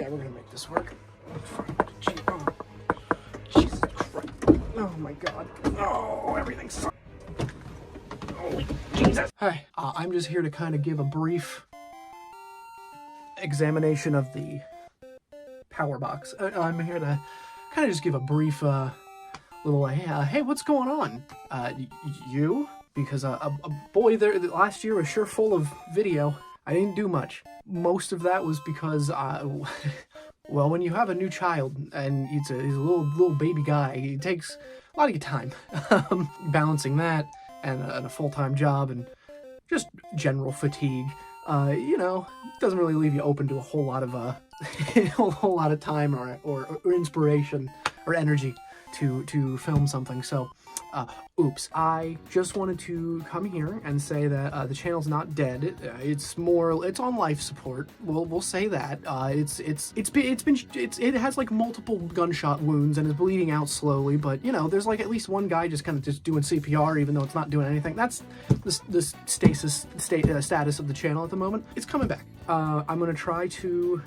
we're gonna make this work. Oh, Jesus Christ. Oh my God. Oh, everything sucks. Holy Jesus. Hi, I'm just here to kind of give a brief examination of the power box. I'm here to kind of just give a brief little, hey, what's going on? You? Because boy, last year was sure full of video. I didn't do much. Most of that was because, well, when you have a new child and he's a little baby guy, it takes a lot of your time. Balancing that and a full-time job and just general fatigue, you know, doesn't really leave you open to a whole lot of a whole lot of time or inspiration or energy to film something. So oops, I just wanted to come here and say that the channel's not dead. It's on life support. We'll say that. It has like multiple gunshot wounds and is bleeding out slowly, but you know, there's like at least one guy just kind of just doing CPR even though it's not doing anything. That's the status of the channel at the moment. It's coming back. I'm gonna try to.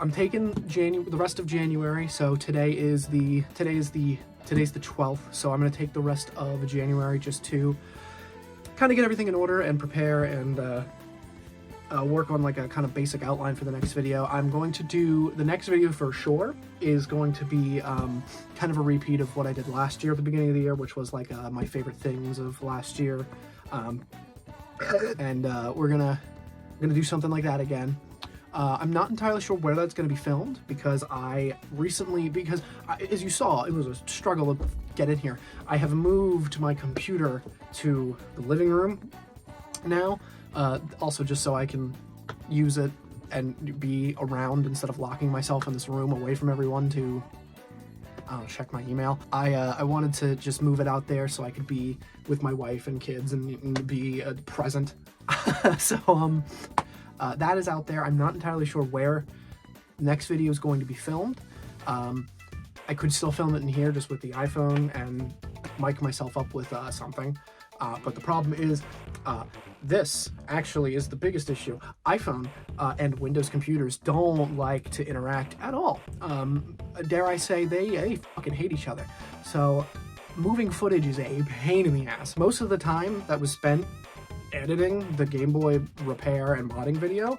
I'm taking the rest of January, so today is the 12th, so I'm going to take the rest of January just to kind of get everything in order and prepare and work on like a kind of basic outline for the next video. I'm going to do, the next video for sure is going to be kind of a repeat of what I did last year at the beginning of the year, which was like my favorite things of last year. And we're gonna do something like that again. I'm not entirely sure where that's going to be filmed because as you saw, it was a struggle to get in here. I have moved my computer to the living room now, also just so I can use it and be around instead of locking myself in this room away from everyone to check my email. I wanted to just move it out there so I could be with my wife and kids and be present. So that is out there. I'm not entirely sure where the next video is going to be filmed. I could still film it in here just with the iPhone and mic myself up with something. But the problem is, this actually is the biggest issue. iPhone and Windows computers don't like to interact at all. Dare I say, they fucking hate each other. So moving footage is a pain in the ass. Most of the time that was spent editing the Game Boy repair and modding video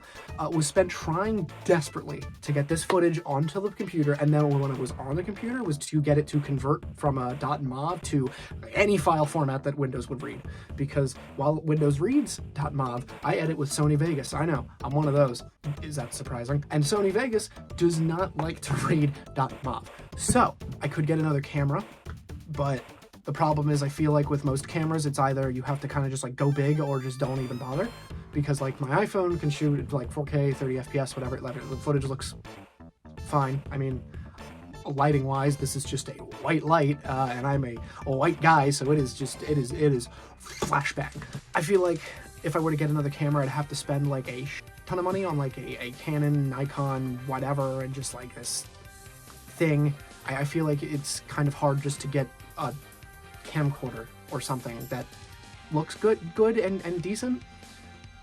was spent trying desperately to get this footage onto the computer, and then when it was on the computer was to get it to convert from a .mov to any file format that Windows would read. Because while Windows reads .mov, I edit with Sony Vegas. I know, I'm one of those. Is that surprising? And Sony Vegas does not like to read .mov. So I could get another camera, but the problem is I feel like with most cameras, it's either you have to kind of just like go big or just don't even bother, because like my iPhone can shoot like 4K, 30 FPS, whatever. The footage looks fine. I mean, lighting wise, this is just a white light, and I'm a white guy, so it is flashback. I feel like if I were to get another camera, I'd have to spend like a ton of money on like a Canon, Nikon, whatever, and just like this thing. I feel like it's kind of hard just to get a camcorder or something that looks good and decent.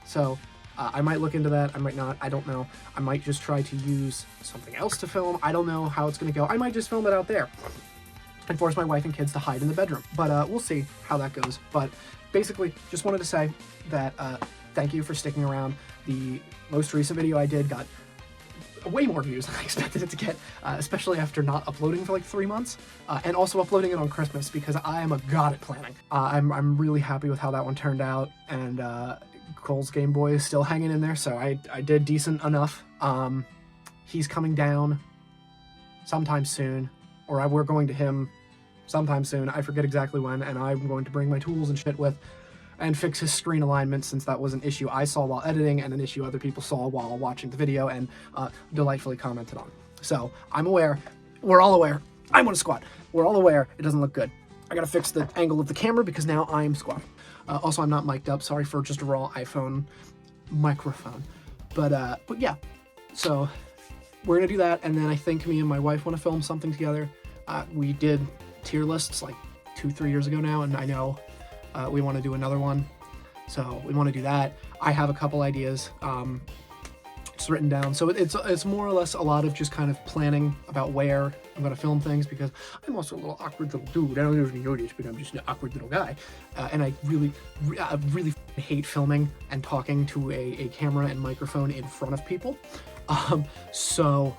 So I might look into that. I might not. I don't know. I might just try to use something else to film. I don't know how it's going to go. I might just film it out there and force my wife and kids to hide in the bedroom. But we'll see how that goes. But basically, just wanted to say that thank you for sticking around. The most recent video I did got way more views than I expected it to get, especially after not uploading for like 3 months, and also uploading it on Christmas because I am a god at planning. I'm really happy with how that one turned out, and Cole's Game Boy is still hanging in there, so I did decent enough. He's coming down sometime soon, or we're going to him sometime soon. I forget exactly when, and I'm going to bring my tools and shit with and fix his screen alignment, since that was an issue I saw while editing and an issue other people saw while watching the video and delightfully commented on. So I'm aware, we're all aware, I'm on a squat, we're all aware it doesn't look good. I gotta fix the angle of the camera because now I'm squatting. Also, I'm not mic'd up, sorry for just a raw iPhone microphone. But yeah, so we're gonna do that, and then I think me and my wife want to film something together. We did tier lists like 2-3 years ago now, and I know we want to do another one, so we want to do that. I have a couple ideas. drafts written down. So it's more or less a lot of just kind of planning about where I'm going to film things, because I'm also a little awkward little dude. I don't usually know this, but I'm just an awkward little guy. And I really hate filming and talking to a camera and microphone in front of people. So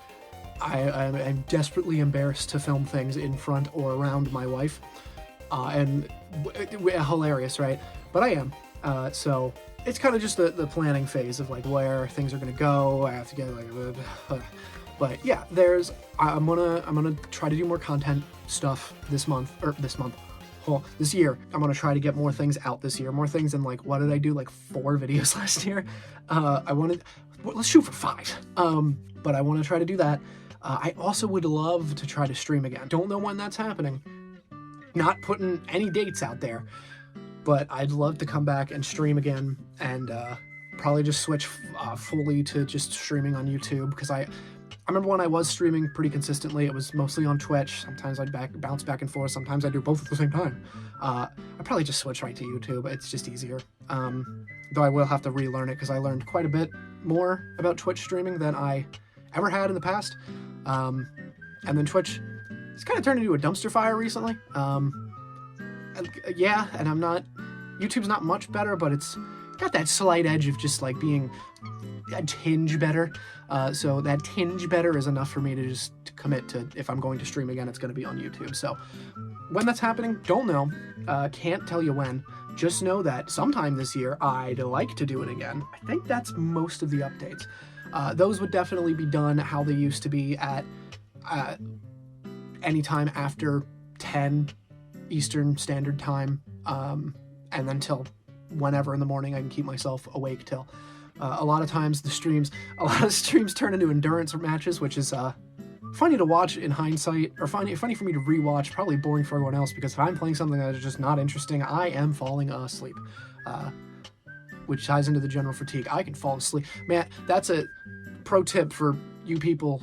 I'm desperately embarrassed to film things in front or around my wife. And hilarious, right? But I am. So it's kind of just the planning phase of like where things are gonna go. I have to get like, but yeah, I'm gonna try to do more content stuff this year. I'm gonna try to get more things out this year, more things than like, what did I do? Like 4 videos last year. Let's shoot for 5. But I want to try to do that. I also would love to try to stream again. Don't know when that's happening. Not putting any dates out there, but I'd love to come back and stream again, and probably just switch fully to just streaming on YouTube, because I remember when I was streaming pretty consistently, it was mostly on Twitch. Sometimes I'd bounce back and forth. Sometimes I'd do both at the same time. I'd probably just switch right to YouTube. It's just easier. Though I will have to relearn it, because I learned quite a bit more about Twitch streaming than I ever had in the past. And then Twitch, it's kind of turned into a dumpster fire recently. Yeah, and YouTube's not much better, but it's got that slight edge of just like being a tinge better. So that tinge better is enough for me to just commit to, if I'm going to stream again, it's going to be on YouTube. So when that's happening, don't know. Can't tell you when. Just know that sometime this year, I'd like to do it again. I think that's most of the updates. Those would definitely be done how they used to be at any time after 10 Eastern Standard Time, and then till whenever in the morning I can keep myself awake till. A lot of streams turn into endurance matches, which is funny to watch in hindsight, or funny for me to rewatch, probably boring for everyone else, because if I'm playing something that is just not interesting, I am falling asleep. Which ties into the general fatigue. I can fall asleep. Man, that's a pro tip for you people.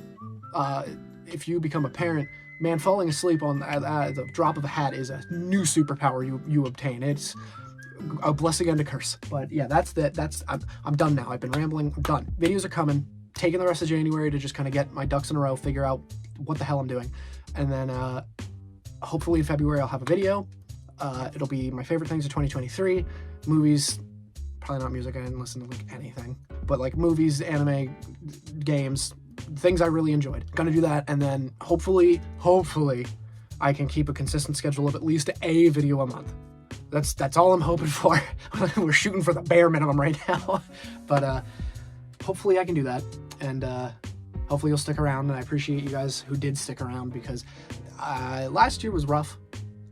If you become a parent, man, falling asleep on the drop of a hat is a new superpower you obtain. It's a blessing and a curse. But yeah, I'm done now. I've been rambling. I'm done. Videos are coming. Taking the rest of January to just kind of get my ducks in a row, figure out what the hell I'm doing. And then hopefully in February I'll have a video. It'll be my favorite things of 2023. Movies, probably not music. I didn't listen to like anything. But like movies, anime, games, things I really enjoyed. Gonna do that, and then hopefully I can keep a consistent schedule of at least a video a month. That's all I'm hoping for. We're shooting for the bare minimum right now. But hopefully I can do that, and hopefully you'll stick around, and I appreciate you guys who did stick around, because last year was rough.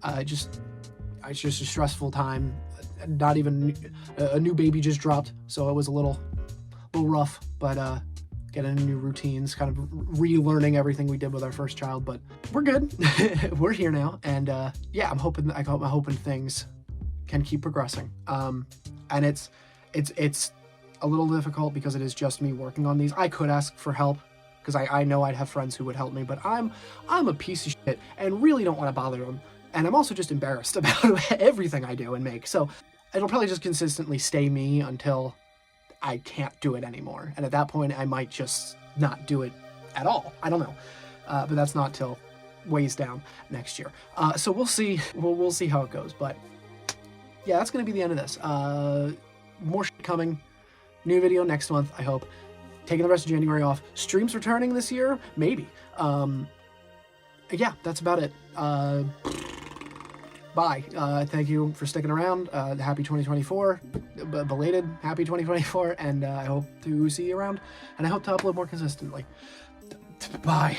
It's just a stressful time. Not even a new baby just dropped, so it was a little rough, but getting into new routines, kind of relearning everything we did with our first child. But we're good. We're here now, and yeah, I'm hoping things can keep progressing. And it's a little difficult because it is just me working on these. I could ask for help, because I know I'd have friends who would help me, but I'm a piece of shit and really don't want to bother them. And I'm also just embarrassed about everything I do and make. So it'll probably just consistently stay me until I can't do it anymore. And at that point, I might just not do it at all. I don't know. But that's not till ways down next year. So we'll see. We'll see how it goes. But yeah, that's going to be the end of this. More shit coming. New video next month, I hope. Taking the rest of January off. Streams returning this year? Maybe. Yeah, that's about it. Bye. Thank you for sticking around. Happy 2024. Belated happy 2024. And I hope to see you around. And I hope to upload more consistently. Bye.